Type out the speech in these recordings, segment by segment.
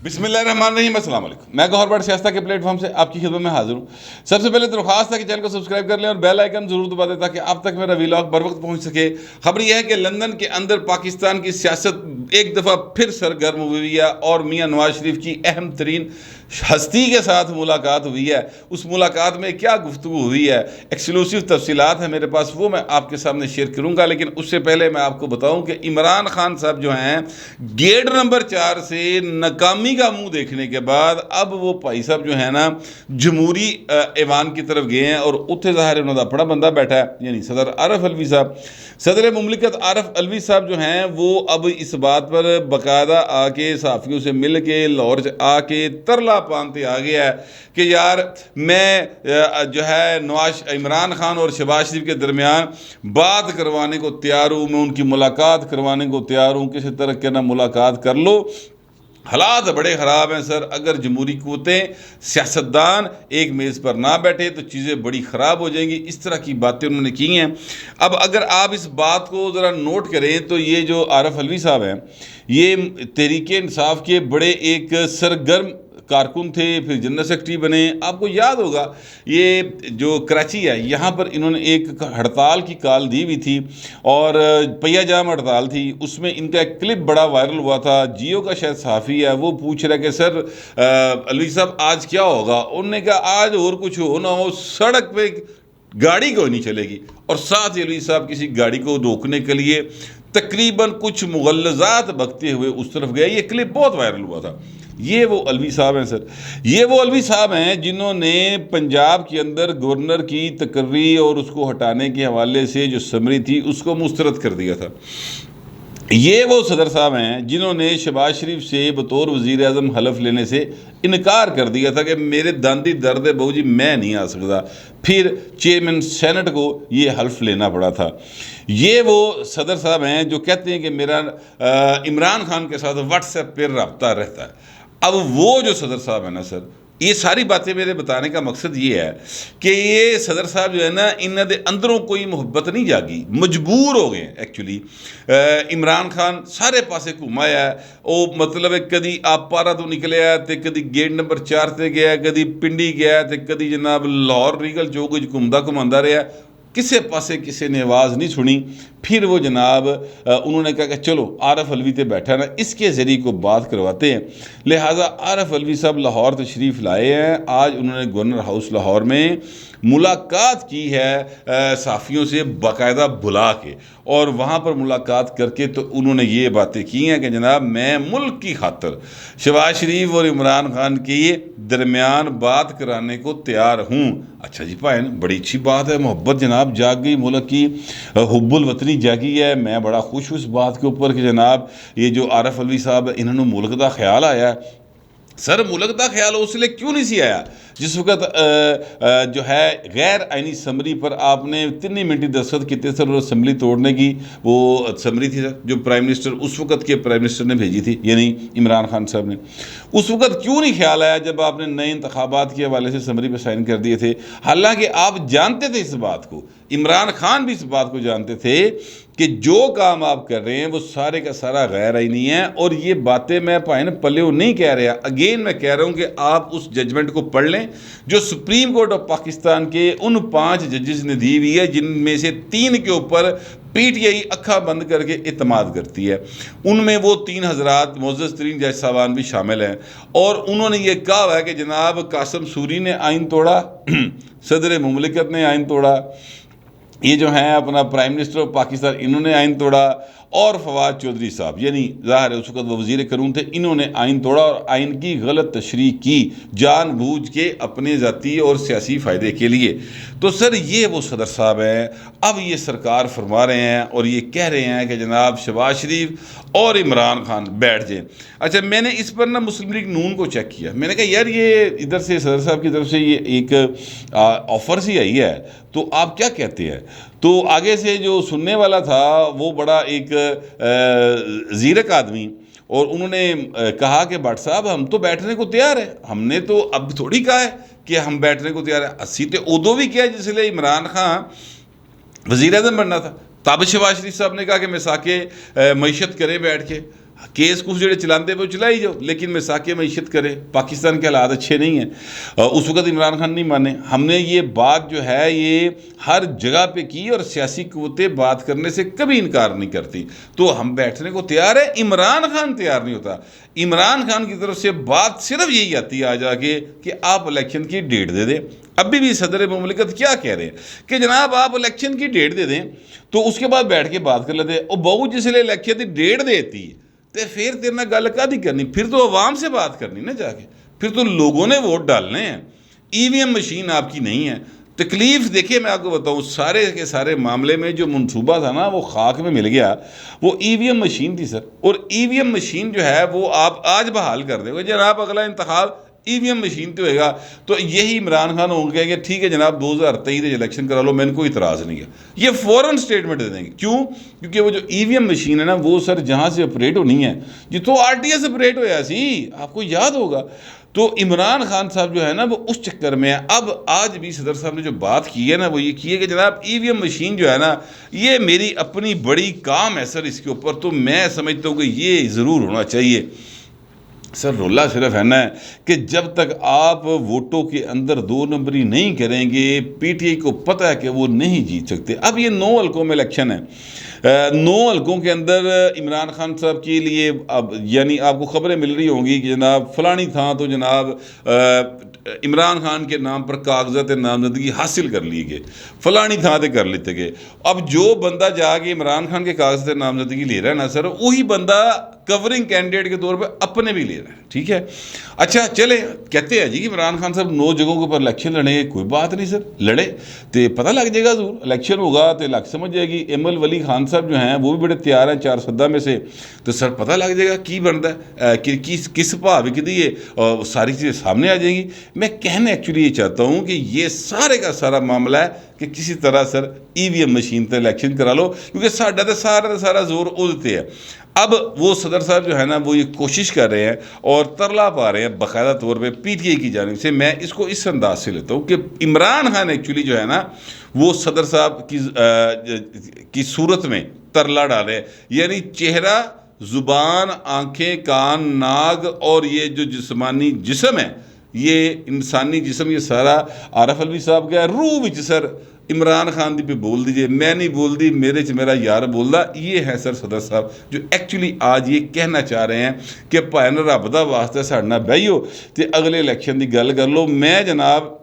बिस्मिल्लाहिर्रहमानिर्रहीम, अस्सलाम वालेकुम। मैं गौहर बट सियासत के प्लेटफॉर्म से आपकी खिदमत में हाजिर हूँ। सबसे पहले तो दरख्वास्त है कि चैनल को सब्सक्राइब कर लें और बेल आइकन जरूर दबा दें ताकि आप तक मेरा वीलॉग बर वक्त पहुँच सके। खबर यह है कि लंदन के अंदर पाकिस्तान की सियासत एक दफ़ा फिर सरगर्म हुई है और मियाँ नवाज शरीफ की अहम तरीन हस्ती के साथ मुलाकात हुई है। उस मुलाकात में क्या गुफ्तगू हुई है, एक्सक्लूसिव तफसीलात है मेरे पास, वो मैं आपके सामने शेयर करूँगा। लेकिन उससे पहले मैं आपको बताऊँ कि इमरान खान साहब जो हैं, गेट नंबर 4 से नाकामी का मुंह देखने के बाद अब वो भाई साहब जो है ना जमहूरी ऐवान की तरफ गए हैं और उत्थे ज़ाहिर उन्होंने अपना बंदा बैठा है, यानी सदर आरफ अलवी साहब। सदर मुमलिकत आरफ अलवी साहब जो हैं वो अब इस बात पर बाकायदा आके सहाफ़ियों से मिल के लाहौर से आके तरला पानते आ गया है कि यार मैं जो है नवाज इमरान खान और शहबाज शरीफ के दरमियान बात करवाने को तैयार हूँ, मैं उनकी मुलाकात करवाने को तैयार हूँ, किसी तरह के ना मुलाकात कर लो। हालात बड़े ख़राब हैं सर, अगर जमहूरी क़ुव्वतें सियासतदान एक मेज़ पर ना बैठे तो चीज़ें बड़ी ख़राब हो जाएंगी। इस तरह की बातें उन्होंने की हैं। अब अगर आप इस बात को ज़रा नोट करें तो ये जो आरफ अलवी साहब हैं, ये तहरीक इंसाफ के बड़े एक सरगर्म कारकुन थे, फिर जनरल सेक्रेटरी बने। आपको याद होगा ये जो कराची है, यहाँ पर इन्होंने एक हड़ताल की कॉल दी हुई थी और पहिया जाम हड़ताल थी। उसमें इनका एक क्लिप बड़ा वायरल हुआ था। जियो का शायद सहाफ़ी है, वो पूछ रहा है कि सर अलवी साहब आज क्या होगा। उन्होंने कहा आज और कुछ हो ना हो, सड़क पे गाड़ी कोई नहीं चलेगी। और साथ ही अलवी साहब किसी गाड़ी को रोकने के लिए तकरीबन कुछ मुगल्लज़ात बकते हुए उस तरफ गए। ये क्लिप बहुत वायरल हुआ था। ये वो अलवी साहब हैं सर, ये वो अलवी साहब हैं जिन्होंने पंजाब के अंदर गवर्नर की तकर्री और उसको हटाने के हवाले से जो समरी थी उसको मुस्तरद कर दिया था। ये वो सदर साहब हैं जिन्होंने शहबाज शरीफ से बतौर वज़ीर आज़म हलफ लेने से इनकार कर दिया था कि मेरे दांदी दर्द है बहू जी, मैं नहीं आ सकता। फिर चेयरमैन सेनेट को ये हल्फ लेना पड़ा था। ये वो सदर साहब हैं जो कहते हैं कि मेरा इमरान खान के साथ व्हाट्सएप पर रब्ता रहता है। अब वो जो सदर साहब है ना सर, ये सारी बातें मेरे बताने का मकसद ये है कि ये सदर साहब जो है ना, इन्होंने अंदरों कोई मोहब्बत नहीं जागी, मजबूर हो गए एक्चुअली। इमरान खान सारे पासे घुमाया है, वो मतलब है कदी आप पारा तो निकले है तो कदी गेट नंबर 4 से गया, कदी पिंडी गया तो कदी जनाब लाहौर रीगल चौक घूमता घुमाता रहा, किसी पासे किसी ने आवाज़ नहीं सुनी। फिर वो जनाब उन्होंने कहा कि चलो आरफ अलवी ते बैठा ना, इसके ज़रिए को बात करवाते हैं। लिहाजा आरफ अलवी साहब लाहौर तशरीफ़ लाए हैं। आज उन्होंने गवर्नर हाउस लाहौर में मुलाकात की है सहाफ़ियों से बाकायदा बुला के, और वहाँ पर मुलाकात करके तो उन्होंने ये बातें की हैं कि जनाब मैं मुल्क की खातर शहबाज शरीफ और इमरान खान के दरमियान बात कराने को तैयार हूँ। अच्छा जी भाई, बड़ी अच्छी बात है, मोहब्बत जनाब जाग गई, मुल्क की हुब्बुल वतनी जागी है। मैं बड़ा खुश हूँ इस बात के ऊपर कि जनाब ये जो आरफ अलवी साहब इन्होंने मुल्क का ख्याल आया। सर मुल्क का ख्याल उसलिए क्यों नहीं सी आया जिस वक्त जो है गैर आइनी समरी पर आपने 3 मिनट दस्तखत किए सर, और असम्बली तोड़ने की वो समरी थी सर जो प्राइम मिनिस्टर उस वक्त के प्राइम मिनिस्टर ने भेजी थी, यानी इमरान खान साहब ने। उस वक्त क्यों नहीं ख्याल आया जब आपने नए इंतखाबात के हवाले से समरी पर साइन कर दिए थे। हालांकि आप जानते थे इस बात को, इमरान खान भी इस बात को जानते थे कि जो काम आप कर रहे हैं वो सारे का सारा गैर आइनी है। और ये बातें मैं भाई पल्ले नहीं कह रहा, अगेन मैं कह रहा हूँ कि आप उस जजमेंट को पढ़ लें जो सुप्रीम कोर्ट ऑफ पाकिस्तान के उन 5 जजेस ने दी हुई है, जिनमें से 3 के ऊपर पीटीआई अक्खा बंद करके इत्माद करती है। उनमें वो 3 हजरात मोअज़्ज़ज़ तरीन जज साहबान भी शामिल हैं। और उन्होंने ये कहा है कि जनाब कासिम सूरी ने आइन तोड़ा, सदर मुमलिकत ने आइन तोड़ा, ये जो हैं अपना प्राइम मिनिस्टर ऑफ पाकिस्तान इन्होंने आइन तोड़ा, और फवाद चौधरी साहब यानी ज़ाहिर है उस वक्त वो वज़ीर क़ानून थे, इन्होंने आइन तोड़ा और आइन की गलत तशरीह की जानबूझ के अपने ज़ाती और सियासी फ़ायदे के लिए। तो सर ये वो सदर साहब हैं, अब ये सरकार फरमा रहे हैं और ये कह रहे हैं कि जनाब शहबाज शरीफ और इमरान खान बैठ जाएँ। अच्छा, मैंने इस पर ना मुस्लिम लीग नून को चेक किया, मैंने कहा यार ये इधर से सदर साहब की तरफ से ये एक ऑफ़र सी आई है, तो आप क्या कहते हैं। तो आगे से जो सुनने वाला था वो बड़ा एक ज़ीरक आदमी, और उन्होंने कहा कि भट्ट साहब हम तो बैठने को तैयार है, हमने तो अब थोड़ी कहा है कि हम बैठने को तैयार है। 80 तो उदो भी किया जिसलिए इमरान खान वज़ीर आज़म बनना था, तब शहबाज शरीफ साहब ने कहा कि मैं साके मईशत करें बैठ के। केस कुछ जो चलाते पे चलाई जाओ, लेकिन मिसाक मीशत करे। पाकिस्तान के हालात अच्छे नहीं हैं। उस वक़्त इमरान खान नहीं माने। हमने ये बात जो है ये हर जगह पे की और सियासी क़ुव्वतें बात करने से कभी इनकार नहीं करती। तो हम बैठने को तैयार है, इमरान खान तैयार नहीं होता। इमरान खान की तरफ से बात सिर्फ यही आती है आ जाके कि आप इलेक्शन की डेट दे दें। अभी भी सदर मुमलिकत क्या कह रहे हैं कि जनाब आप इलेक्शन की डेट दे दें, तो उसके बाद बैठ के बात कर लेते हैं। और बहू जिसले इलेक्शन की डेट देती है तो फिर तेरे ना गल कादी करनी, फिर तो अवाम से बात करनी ना जाके, फिर तो लोगों ने वोट डालने हैं। ईवीएम मशीन आपकी नहीं है। तकलीफ देखिए, मैं आपको बताऊं, सारे के सारे मामले में जो मनसूबा था ना वो खाक में मिल गया। वो ईवीएम मशीन थी सर, और ईवीएम मशीन जो है वो आप आज बहाल कर दोगे जनाब, अगला इंतखाब ईवीएम मशीन तो होएगा। तो यही इमरान खान होंगे कि ठीक है जनाब 2023 इलेक्शन करा लो, मैंने कोई इतराज़ नहीं है। ये फ़ौरन स्टेटमेंट दे देंगे। क्यों? क्योंकि वो जो ईवीएम मशीन है ना वो सर जहाँ से ऑपरेट होनी है, जितों आरटीएस ऑपरेट होया सी, आपको याद होगा। तो इमरान खान साहब जो है ना वो उस चक्कर में है। अब आज भी सदर साहब ने जो बात की है ना वो ये की है कि जनाब ईवीएम मशीन जो है ना ये मेरी अपनी बड़ी काम है सर इसके ऊपर, तो मैं समझता हूँ कि ये ज़रूर होना चाहिए। सर रोला सिर्फ है ना कि जब तक आप वोटों के अंदर 2 नंबरी नहीं करेंगे, पीटीआई को पता है कि वो नहीं जीत सकते। अब ये 9 हल्कों में इलेक्शन है। 9 हल्कों के अंदर इमरान खान साहब के लिए अब यानी आपको खबरें मिल रही होंगी कि जनाब फलानी था तो जनाब इमरान खान के नाम पर कागजात नामजदगी हासिल कर लिए गए, फलानी थां ते कर लेते गए। अब जो बंदा जाके इमरान खान के कागजात नामजदगी ले रहा है ना सर, वही बंदा कवरिंग कैंडिडेट के तौर पे अपने भी ले रहा है। ठीक है, अच्छा चले कहते हैं जी इमरान खान साहब 9 जगहों के ऊपर इलेक्शन लड़ेंगे। कोई बात नहीं सर, लड़े तो पता लग जाएगा जरूर। इलेक्शन होगा तो लग समझ जाएगी। एमएल वली खान साहब जो हैं वो भी बड़े तैयार हैं 4 सदा में से, तो सर पता लग जाएगा की बनता है कि किस भाव विकती है, और सारी चीज़ें सामने आ जाएंगी। मैं कहना एक्चुअली ये चाहता हूँ कि ये सारे का सारा मामला है कि किसी तरह सर ईवीएम मशीन पर इलेक्शन करा लो, क्योंकि साडा तो सारा जोर उदते है। अब वो सदर साहब जो है ना वो ये कोशिश कर रहे हैं और तरला पा रहे हैं बाकायदा तौर पे पीटीआई की जानिब से। मैं इसको इस अंदाज से लेता हूँ कि इमरान खान एक्चुअली जो है ना वो सदर साहब की सूरत में तरला डाले, यानी चेहरा, ज़ुबान, आंखें, कान, नाक और ये जो जिस्मानी जिस्म है, ये इंसानी जिस्म, ये सारा आरफ अलवी साहब का रूह विच सर इमरान खान दी पे बोल दीजिए, मैं नहीं बोल दी, मेरे च मेरा यार बोलदा। ये है सर सदर साहब जो एक्चुअली आज ये कहना चाह रहे हैं कि भाई रब दा वास्ते साडे नाल बहियो ते अगले इलेक्शन की गल कर लो। मैं जनाब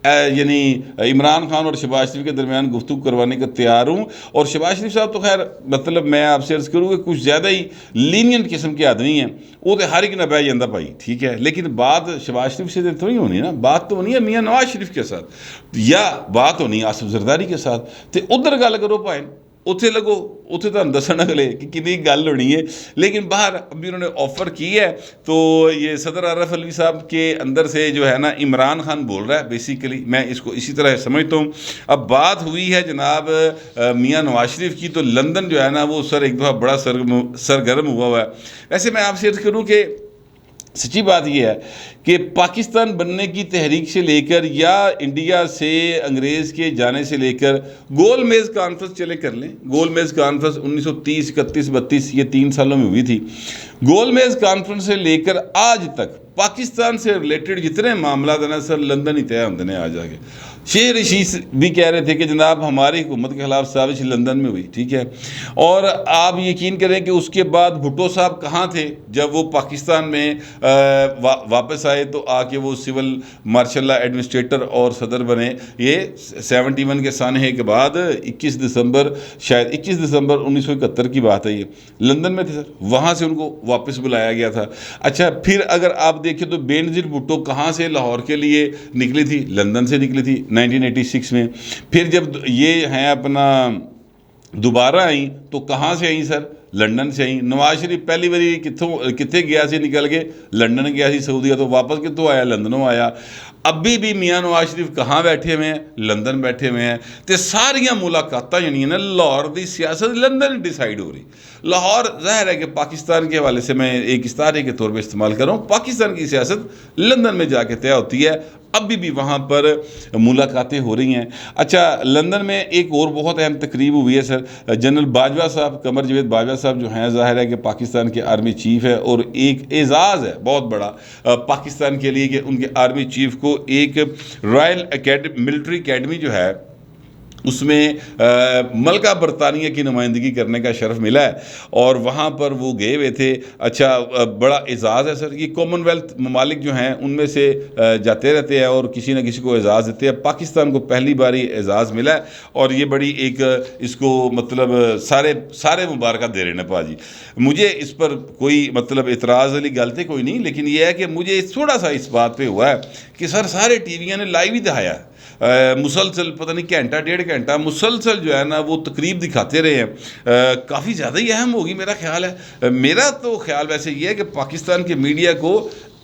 यानी इमरान खान और शहबाज शरीफ के दरमियान गुफ्तगू करवाने का तैयार हूँ। और शहबाज शरीफ साहब तो खैर मतलब मैं आपसे अर्ज़ करूँ कि कुछ ज़्यादा ही लीनियंट किस्म के आदमी हैं, वो तो हर एक ना बह जाता भाई, ठीक है। लेकिन बात शहबाज शरीफ से तो नहीं होनी ना, बात तो होनी है मियाँ नवाज शरीफ के साथ या बात होनी आसिफ जरदारी के साथ, तो उधर गल करो भाई, उत्थे लगो, उत्थे तुहानूं दस्सण अगले कि कितनी गल होनी है। लेकिन बाहर अभी उन्होंने ऑफ़र की है, तो ये सदर आरफ अलवी साहब के अंदर से जो है ना इमरान खान बोल रहा है बेसिकली, मैं इसको इसी तरह समझता हूँ। अब बात हुई है जनाब मियाँ नवाज शरीफ की, तो लंदन जो है ना वो सर एक दफ़ा बड़ा सरगर्म हुआ है। वैसे मैं आपसे अर्ज़ करूँ कि सच्ची बात यह है कि पाकिस्तान बनने की तहरीक से लेकर या इंडिया से अंग्रेज़ के जाने से लेकर गोल मेज़ कॉन्फ्रेंस चले कर लें। गोल मेज़ कॉन्फ्रेंस 1930, 31, 32 ये 3 सालों में हुई थी। गोल मेज़ कॉन्फ्रेंस से लेकर आज तक पाकिस्तान से रिलेटेड जितने मामला है ना सर लंदन ही तय होने आ जाएंगे। शेर रशीद भी कह रहे थे कि जनाब हमारी हुकूमत के खिलाफ साजिश लंदन में हुई, ठीक है। और आप यकीन करें कि उसके बाद भुट्टो साहब कहाँ थे जब वो पाकिस्तान में वापस आए, तो आके वो सिविल मार्शल एडमिनिस्ट्रेटर और सदर बने। ये 71 के सानहे के बाद 21 दिसंबर शायद 21 दिसंबर 1971 की बात है, ये लंदन में थे सर, वहाँ से उनको वापस बुलाया गया था। अच्छा, फिर अगर आप देखें तो बेनज़ीर भुट्टो कहाँ से लाहौर के लिए निकली थी, लंदन से निकली थी 1986 में। फिर जब ये हैं अपना दोबारा आई तो कहाँ से आई सर, लंदन से आई। नवाज शरीफ पहली बारी कितने गया से निकल के लंदन गया सी सऊदीया, तो वापस कितों आया, लंदनों आया। अभी भी मियाँ नवाज शरीफ कहाँ बैठे हुए हैं, लंदन बैठे हुए हैं। तो सारिया मुलाकातां जड़ियां ने लाहौर की सियासत लंदन डिसाइड हो रही। लाहौर ज़ाहिर है कि पाकिस्तान के हवाले से मैं एक इस्तारे के तौर पर इस्तेमाल कर रहा हूँ, पाकिस्तान की सियासत लंदन में जाके तय होती है। अभी भी वहाँ पर मुलाकातें हो रही हैं। अच्छा, लंदन में एक और बहुत अहम तकरीब हुई है सर, जनरल बाजवा साहब, कमर जावेद बाजवा साहब जो हैं, ज़ाहिर है कि पाकिस्तान के आर्मी चीफ़ है और एक एजाज़ है बहुत बड़ा पाकिस्तान के लिए कि उनके आर्मी चीफ़ को एक रॉयल मिलिट्री अकेडमी जो है उसमें मलका बरतानिया की नुमाइंदगी करने का शर्फ मिला है और वहाँ पर वो गए हुए थे। अच्छा, बड़ा एजाज़ है सर। ये कॉमनवेल्थ ममालिक जो हैं उनमें से जाते रहते हैं और किसी न किसी को एजाज़ देते हैं। पाकिस्तान को पहली बार ये एजाज़ मिला है और ये बड़ी एक इसको मतलब सारे मुबारक दे रहे हैं पाजी। मुझे इस पर कोई मतलब इतराज़ वाली गलती कोई नहीं, लेकिन ये है कि मुझे थोड़ा सा इस बात पर हुआ है कि सर सारे टीवियाँ ने लाइव ही दिखाया है, मुसलसल पता नहीं घंटा डेढ़ घंटा मुसलसल जो है ना वो तकरीब दिखाते रहे हैं। काफ़ी ज़्यादा ही अहम होगी मेरा ख्याल है। मेरा तो ख्याल वैसे ये है कि पाकिस्तान के मीडिया को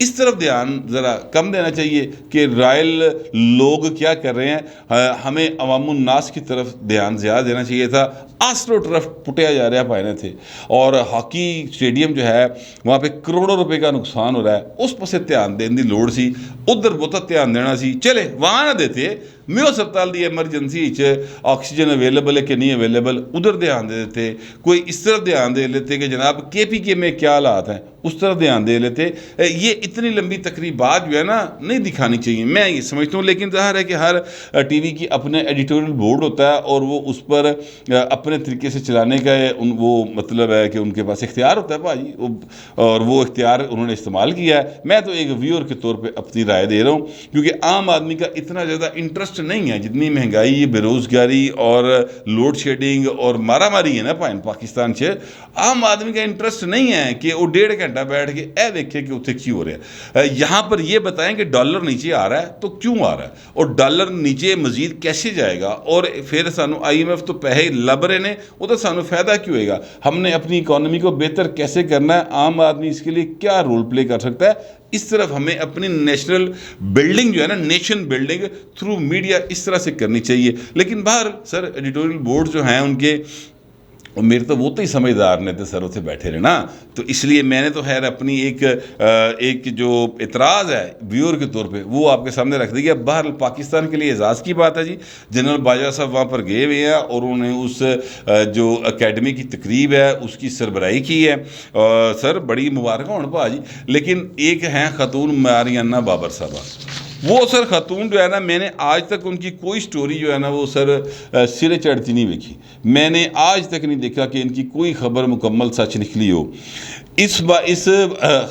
इस तरफ ध्यान ज़रा कम देना चाहिए कि रॉयल लोग क्या कर रहे हैं, हमें अवामुन्नास की तरफ ध्यान ज़्यादा देना चाहिए था। आस्ट्रो टर्फ पुटिया जा रहा पाने थे और हॉकी स्टेडियम जो है वहाँ पे करोड़ों रुपए का नुकसान हो रहा है, उस पासे ध्यान देने की लोड़ सी, उधर बहुत ध्यान देना सी। चले वहाँ ना देते, मेयो हस्पताल की एमरजेंसी ऑक्सीजन अवेलेबल है कि नहीं अवेलेबल, उधर ध्यान दे देते। कोई इस तरफ ध्यान दे लेते कि जनाब KPK में क्या हालात हैं, उस तरफ ध्यान दे लेते। ये इतनी लंबी तकरीबात जो है ना नहीं दिखानी चाहिए, मैं ये समझता हूँ। लेकिन ज़ाहिर है कि हर TV की अपने एडिटोरियल बोर्ड होता है और वो उस पर अपने तरीके से चलाने का वो मतलब है कि उनके पास इख्तियार होता है भाजी, और वो इख्तियार उन्होंने इस्तेमाल किया है। मैं तो एक व्यूअर के तौर पर अपनी राय दे रहा हूँ, क्योंकि आम आदमी का इतना ज़्यादा इंटरेस्ट नहीं है। जितनी महंगाई, बेरोजगारी और लोड शेडिंग और मारा मारी है ना पाकिस्तान से, आम आदमी का इंटरेस्ट नहीं है कि वो डेढ़ घंटा बैठ के ए देखे कि उत्थे क्यों हो रहा है। यहाँ पर ये बताएं कि डॉलर नीचे आ रहा है तो क्यों आ रहा है, और डॉलर नीचे मजीद कैसे जाएगा, और फिर सानू IMF तो पैसे लब रहे ने, वो तो सानू फायदा क्यों होएगा। हमने अपनी इकॉनमी को बेहतर कैसे करना है, आम आदमी इसके लिए क्या रोल प्ले कर सकता है, इस तरफ हमें अपनी नेशनल बिल्डिंग जो है ना, नेशन बिल्डिंग थ्रू मीडिया इस तरह से करनी चाहिए। लेकिन बाहर सर एडिटोरियल बोर्ड जो हैं उनके, और मेरे तो वो तो ही समझदार ने तो सर उसे बैठे रहे ना, तो इसलिए मैंने तो खैर अपनी एक जो इतराज़ है व्यूअर के तौर पे वो आपके सामने रख दिया। बाहर पाकिस्तान के लिए एजाज़ की बात है जी, जनरल बाजवा साहब वहाँ पर गए हुए हैं और उन्होंने उस जो अकेडमी की तकरीब है उसकी सरबराही की है। सर बड़ी मुबारक होने भाजी। लेकिन एक हैं ख़तून मारियाना बाबर साहबा, वो सर ख़तून जो है ना, मैंने आज तक उनकी कोई स्टोरी जो है ना वो सर सिरे चढ़ती नहीं देखी। मैंने आज तक नहीं देखा कि इनकी कोई ख़बर मुकम्मल सच निकली हो। इस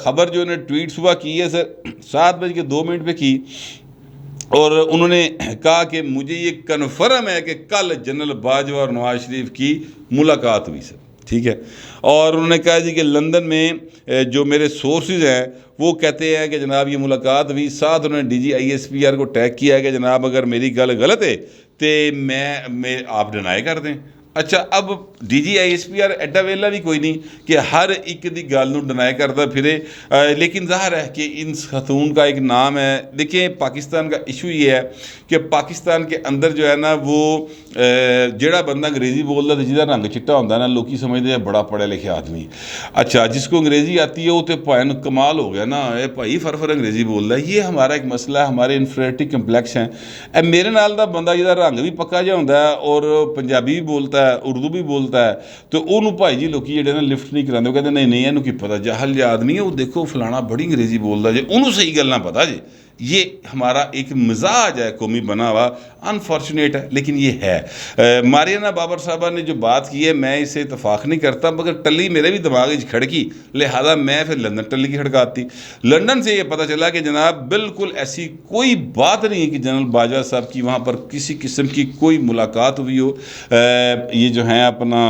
ख़बर जो इन्होंने ट्वीट सुबह की है सर 7:02 पे की, और उन्होंने कहा कि मुझे ये कन्फर्म है कि कल जनरल बाजवा और नवाज शरीफ की मुलाकात हुई सर, ठीक है। और उन्होंने कहा जी कि लंदन में जो मेरे सोर्सेज हैं वो कहते हैं कि जनाब ये मुलाकात हुई। साथ उन्होंने DG ISPR को टैग किया है कि जनाब अगर मेरी गल गलत है तो मैं आप डिनाई कर दें। अच्छा, अब DG ISPR एडा वेला भी कोई नहीं कि हर एक की गल नूं डिनाई करता फिरे। लेकिन ज़ाहिर है कि इन खतून का एक नाम है। देखिए पाकिस्तान का इशू ये है कि पाकिस्तान के अंदर जो है ना वो जेड़ा बंदा अंग्रेज़ी बोलता है जिसका रंग चिट्टा होता है ना, लोग समझते हैं बड़ा पढ़े लिखे आदमी। अच्छा, जिसको अंग्रेज़ी आती है वो तो भाई कमाल हो गया ना, ये भाई फर अंग्रेज़ी बोलता है। ये हमारा एक मसला है, हमारे इन्फीरियरिटी कंप्लैक्स हैं। मेरे नाल दा बंदा जिसका रंग भी पक्का जिहा होंदा है और पंजाबी भी बोलता है, उर्दू भी बोलता है, तो उन्होंने भाई जी लोग जेडे ना लिफ्ट नहीं कराते, कहते नहीं नहीं इन्हू की पता, जहल आदमी है वो, देखो फलाना बड़ी अंग्रेज़ी बोलता जे, उन्होंने सही गल्लां पता जे। ये हमारा एक मिजाज है कौमी बना हुआ, अनफॉर्चुनेट है लेकिन ये है। मारियाना बाबर साहबा ने जो बात की है मैं इसे इतफाक़ नहीं करता, मगर टल्ली मेरे भी दिमाग में खड़की, लिहाजा मैं फिर लंदन टल्ली की खड़काती। लंदन से ये पता चला कि जनाब बिल्कुल ऐसी कोई बात नहीं है कि जनरल बाजवा साहब की वहाँ पर किसी किस्म की कोई मुलाकात हुई हो। ये जो हैं अपना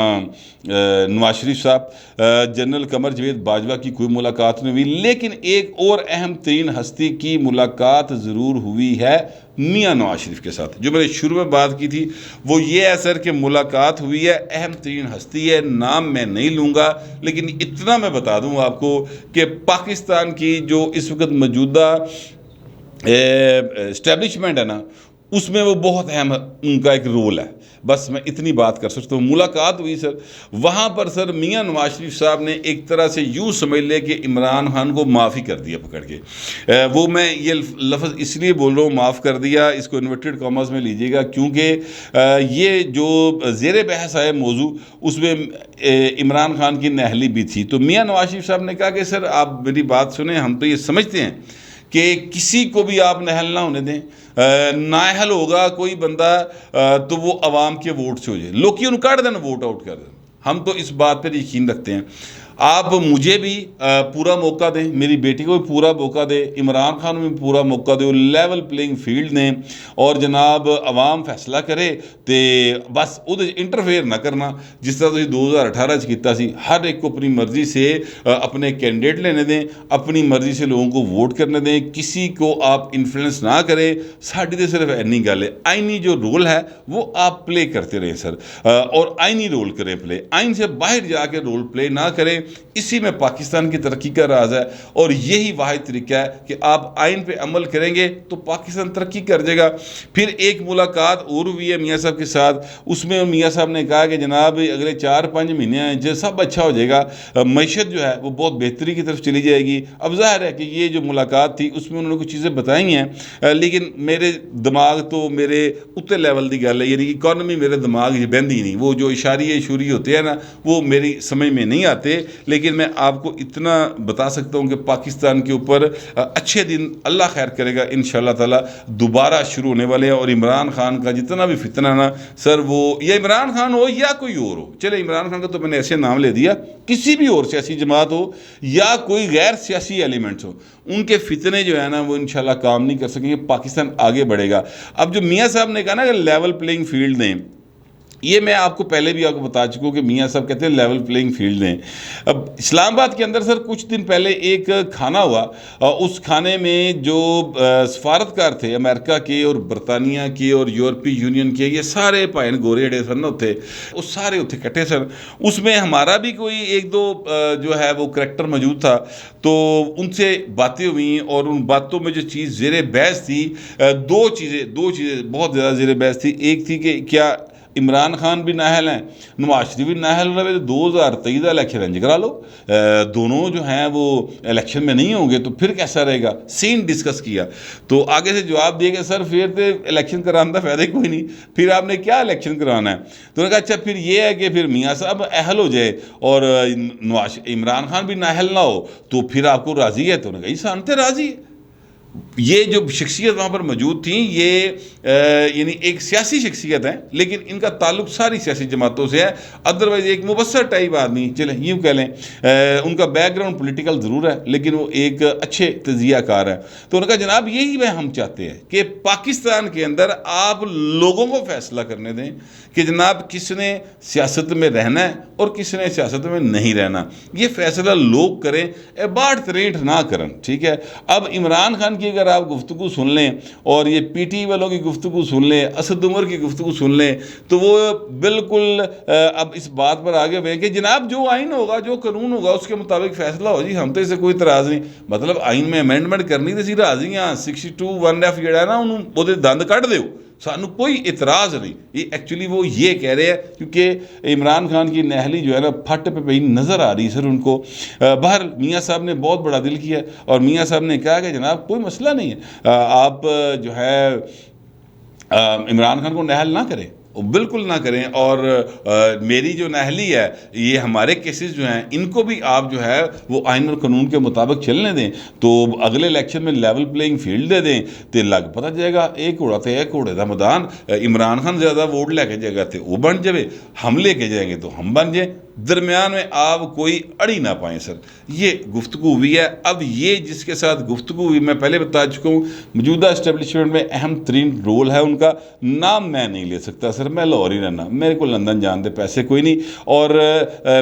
नवाज शरीफ साहब, जनरल कमर जवेद बाजवा की कोई मुलाकात नहीं हुई। लेकिन एक और अहम तरीन हस्ती की मुलाकात ज़रूर हुई है मियाँ नवाज शरीफ के साथ। जो मैंने शुरू में बात की थी वो ये है सर कि मुलाकात हुई है, अहम तरीन हस्ती है, नाम मैं नहीं लूँगा, लेकिन इतना मैं बता दूँ आपको कि पाकिस्तान की जो इस वक्त मौजूदा इस्टेब्लिशमेंट है ना, उसमें वो बहुत अहम उनका एक रोल है। बस मैं इतनी बात कर सकता हूँ। मुलाकात हुई सर, वहाँ पर सर मियाँ नवाज शरीफ साहब ने एक तरह से यूँ समझ ले कि इमरान खान को माफ़ी कर दिया पकड़ के। वो मैं ये लफ्ज़ इसलिए बोल रहा हूँ माफ़ कर दिया, इसको इन्वर्टेड कॉमर्स में लीजिएगा, क्योंकि ये जो ज़ेर बहस है मौजू उसमें इमरान खान की नाअहली भी थी। तो मियाँ नवाज शरीफ साहब ने कहा कि सर आप मेरी बात सुने, हम तो ये समझते हैं कि किसी को भी आप नाअहल ना होने दें। नाअहल होगा कोई बंदा तो वो अवाम के वोट से हो जाए, लोग क्यों काट देना, वोट आउट कर देना। हम तो इस बात पर यकीन रखते हैं। आप मुझे भी पूरा मौका दें, मेरी बेटी को भी पूरा मौका दें, इमरान खान में भी पूरा मौका दें, लेवल प्लेइंग फील्ड दें और जनाब अवाम फैसला करे तो बस उहदे इंटरफेयर ना करना। जिस तरह तुसीं 2018 किया सी, हर एक को अपनी मर्जी से अपने कैंडिडेट लेने दें, अपनी मर्जी से लोगों को वोट करने दें, किसी को आप इन्फ्लुएंस ना करें। साड़ी तो सिर्फ इन्नी गल है, आईनी जो रोल है वो आप प्ले करते रहें सर, और आईनी रोल करें प्ले, आइन से बाहर जाके रोल प्ले ना करें। इसी में पाकिस्तान की तरक्की का राज है और यही वाहिद तरीका है कि आप आइन पे अमल करेंगे तो पाकिस्तान तरक्की कर जाएगा। फिर एक मुलाकात और हुई है मियाँ साहब के साथ, उसमें मियाँ साहब ने कहा कि जनाब अगले 4-5 महीने हैं जो सब अच्छा हो जाएगा, मईशत जो है वो बहुत बेहतरी की तरफ चली जाएगी। अब ज़ाहिर है कि ये जो मुलाकात थी उसमें उन्होंने कुछ चीज़ें बताई हैं, लेकिन मेरे दिमाग तो मेरे उत्ते लेवल की गल है, यानी इकॉनमी मेरे दिमाग में बहती नहीं, वो जो इशारे इशूरी होते हैं ना वो मेरी समझ में नहीं आते। लेकिन मैं आपको इतना बता सकता हूँ कि पाकिस्तान के ऊपर अच्छे दिन अल्लाह खैर करेगा इंशाअल्लाह ताला दोबारा शुरू होने वाले हैं। और इमरान खान का जितना भी फितना ना सर, वो या इमरान खान हो या कोई और हो, चले इमरान खान का तो मैंने ऐसे नाम ले दिया, किसी भी और सियासी जमात हो या कोई गैर सियासी एलिमेंट्स हो, उनके फितने जो है ना वो इंशाल्लाह काम नहीं कर सकेंगे, पाकिस्तान आगे बढ़ेगा। अब जो मियाँ साहब ने कहा ना कि लेवल प्लेइंग फील्ड दें, ये मैं आपको पहले भी आपको बता चुका हूँ कि मियाँ साहब कहते हैं लेवल प्लेइंग फील्ड दें। अब इस्लामाबाद के अंदर सर कुछ दिन पहले एक खाना हुआ, उस खाने में जो सफारतकार थे अमेरिका के और बरतानिया के और यूरोपीय यूनियन के, ये सारे भाईन गोरे जड़े सन उत्थे, वो सारे उत्थे इकट्ठे सन। उसमें हमारा भी कोई 1-2 जो है वो करैक्टर मौजूद था, तो उनसे बातें हुई और उन बातों में जो चीज़ ज़ेरे बहस थी, दो चीज़ें बहुत ज़्यादा ज़ेरे बहस थी। एक थी कि क्या इमरान खान भी नाअहल हैं, नवाज शरीफ भी नाअहल रहे, तो 2023 का इलेक्शन इंज करा लो, दोनों जो हैं वो इलेक्शन में नहीं होंगे तो फिर कैसा रहेगा, सीन डिस्कस किया। तो आगे से जवाब दिया कि सर फिर तो इलेक्शन कराने का फ़ायदा कोई नहीं, फिर आपने क्या इलेक्शन कराना है। तो उन्होंने कहा अच्छा फिर ये है कि फिर मियाँ साहब अहल हो जाए और इमरान खान भी नाअहल ना हो तो फिर आपको राज़ी है। तो उन्होंने कहा जानते राज़ी है। ये जो शख्सियत वहाँ पर मौजूद थी ये यानी एक सियासी शख्सियत है, लेकिन इनका ताल्लुक सारी सियासी जमातों से है। अदरवाइज़ एक मुबस्सर टाइप आदमी, चलें यूँ कह लें, उनका बैकग्राउंड पॉलिटिकल ज़रूर है लेकिन वो एक अच्छे तजियाकार है। तो उनका जनाब यही वह हम चाहते हैं कि पाकिस्तान के अंदर आप लोगों को फैसला करने दें कि जनाब किसने सियासत में रहना है और किसने सियासत में नहीं रहना, ये फैसला लोग करें, बाट तरेंठ ना करें। ठीक है। अब इमरान खान की अगर आप गुफ्तगू सुन लें और ये पीटी वालों की गुफ्तगू सुन लें, असद उमर की गुफ्तगू सुन लें, तो वो बिल्कुल अब इस बात पर आगे बढ़े कि जनाब जो आइन होगा, जो कानून होगा उसके मुताबिक फैसला हो जी, हम तो इससे कोई इतराज़ नहीं। मतलब आइन में अमेंडमेंट करनी तो असीं राज़ी हाँ, 62(1)(f ਜਿਹੜਾ ना उन्होंने ਉਹਦੇ दंद कढ़ दो, सानू कोई इतराज़ नहीं। ये एक्चुअली वो ये कह रहे हैं क्योंकि इमरान खान की नाअहली जो है ना फट पे पई नज़र आ रही सर उनको। बाहर मियाँ साहब ने बहुत बड़ा दिल किया और मियाँ साहब ने कहा कि जनाब कोई मसला नहीं है, आप जो है इमरान खान को नाअहल ना करें, बिल्कुल ना करें, और मेरी जो नाअहली है ये हमारे केसेस जो हैं इनको भी आप जो है वो आइन और कानून के मुताबिक चलने दें, तो अगले इलेक्शन में लेवल प्लेइंग फील्ड दे दें तो लग पता जाएगा एक घोड़ा तो एक घोड़े का मैदान, इमरान खान ज़्यादा वोट लेके जाएगा तो वो बन जाए, हम लेके जाएंगे तो हम बन जाए, दरमियान में आप कोई अड़ी ना पाएँ सर। ये गुफ्तगू हुई है। अब ये जिसके साथ गुफ्तगू हुई मैं पहले बता चुका हूँ, मौजूदा इस्टेब्लिशमेंट में अहम तरीन रोल है उनका, नाम मैं नहीं ले सकता सर, मैं लाहौर ही रहना, मेरे को लंदन जान दे पैसे कोई नहीं, और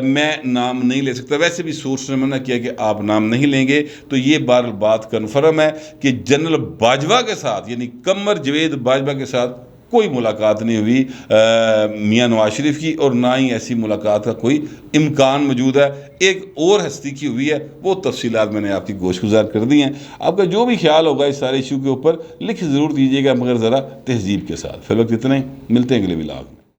मैं नाम नहीं ले सकता। वैसे भी सोर्स ने मना किया कि आप नाम नहीं लेंगे, तो ये बात कन्फर्म है कि जनरल बाजवा के साथ यानी कमर जवेद बाजवा के साथ कोई मुलाकात नहीं हुई मियाँ नवाज शरीफ की, और ना ही ऐसी मुलाकात का कोई इम्कान मौजूद है। एक और हस्ती की हुई है, वो तफसीलात मैंने आपकी गोशगुजार कर दी हैं। आपका जो भी ख्याल होगा इस सारे इशू के ऊपर लिख ज़रूर दीजिएगा, मगर ज़रा तहजीब के साथ। फिर वक्त इतने, मिलते हैं अगले व्लॉग में।